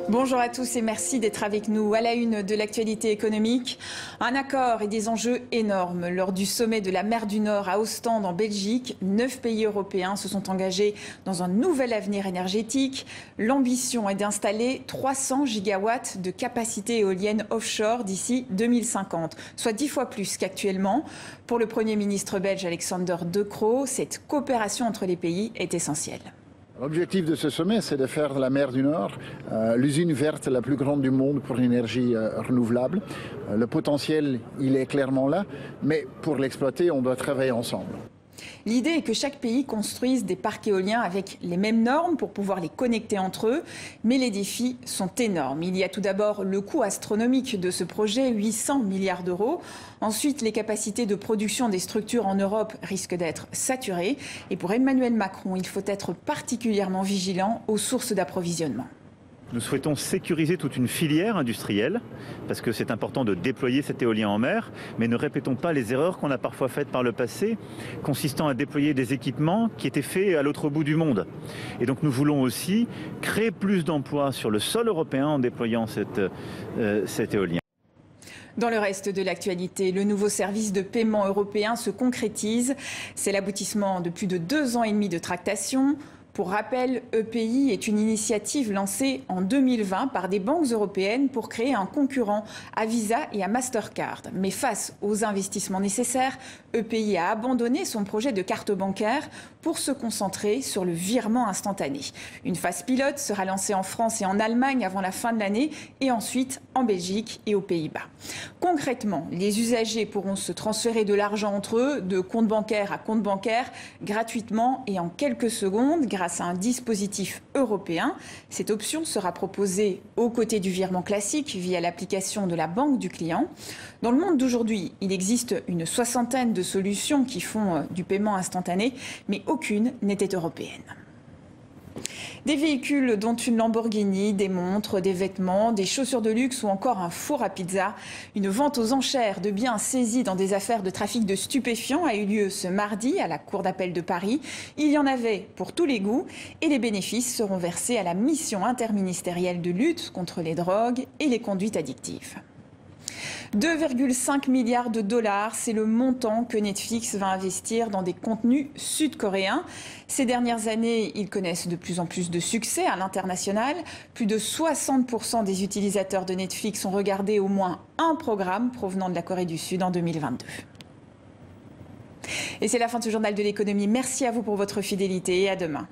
Bonjour à tous et merci d'être avec nous. À la une de l'actualité économique, un accord et des enjeux énormes. Lors du sommet de la mer du Nord à Ostende en Belgique, 9 pays européens se sont engagés dans un nouvel avenir énergétique. L'ambition est d'installer 300 gigawatts de capacité éolienne offshore d'ici 2050, soit 10 fois plus qu'actuellement. Pour le Premier ministre belge Alexander De Croo, cette coopération entre les pays est essentielle. L'objectif de ce sommet, c'est de faire de la mer du Nord l'usine verte la plus grande du monde pour l'énergie renouvelable. Le potentiel, il est clairement là, mais pour l'exploiter, on doit travailler ensemble. L'idée est que chaque pays construise des parcs éoliens avec les mêmes normes pour pouvoir les connecter entre eux. Mais les défis sont énormes. Il y a tout d'abord le coût astronomique de ce projet, 800 milliards d'euros. Ensuite, les capacités de production des structures en Europe risquent d'être saturées. Et pour Emmanuel Macron, il faut être particulièrement vigilant aux sources d'approvisionnement. Nous souhaitons sécuriser toute une filière industrielle, parce que c'est important de déployer cet éolien en mer, mais ne répétons pas les erreurs qu'on a parfois faites par le passé, consistant à déployer des équipements qui étaient faits à l'autre bout du monde. Et donc nous voulons aussi créer plus d'emplois sur le sol européen en déployant cet éolien. Dans le reste de l'actualité, le nouveau service de paiement européen se concrétise. C'est l'aboutissement de plus de 2 ans et demi de tractations. Pour rappel, EPI est une initiative lancée en 2020 par des banques européennes pour créer un concurrent à Visa et à Mastercard. Mais face aux investissements nécessaires, EPI a abandonné son projet de carte bancaire pour se concentrer sur le virement instantané. Une phase pilote sera lancée en France et en Allemagne avant la fin de l'année et ensuite en Belgique et aux Pays-Bas. Concrètement, les usagers pourront se transférer de l'argent entre eux, de compte bancaire à compte bancaire, gratuitement et en quelques secondes grâce à un dispositif européen. Cette option sera proposée aux côtés du virement classique via l'application de la banque du client. Dans le monde d'aujourd'hui, il existe une soixantaine de solutions qui font du paiement instantané, mais aucune n'était européenne. Des véhicules dont une Lamborghini, des montres, des vêtements, des chaussures de luxe ou encore un four à pizza. Une vente aux enchères de biens saisis dans des affaires de trafic de stupéfiants a eu lieu ce mardi à la Cour d'appel de Paris. Il y en avait pour tous les goûts et les bénéfices seront versés à la mission interministérielle de lutte contre les drogues et les conduites addictives. 2,5 milliards de dollars, c'est le montant que Netflix va investir dans des contenus sud-coréens. Ces dernières années, ils connaissent de plus en plus de succès à l'international. Plus de 60% des utilisateurs de Netflix ont regardé au moins un programme provenant de la Corée du Sud en 2022. Et c'est la fin de ce journal de l'économie. Merci à vous pour votre fidélité et à demain.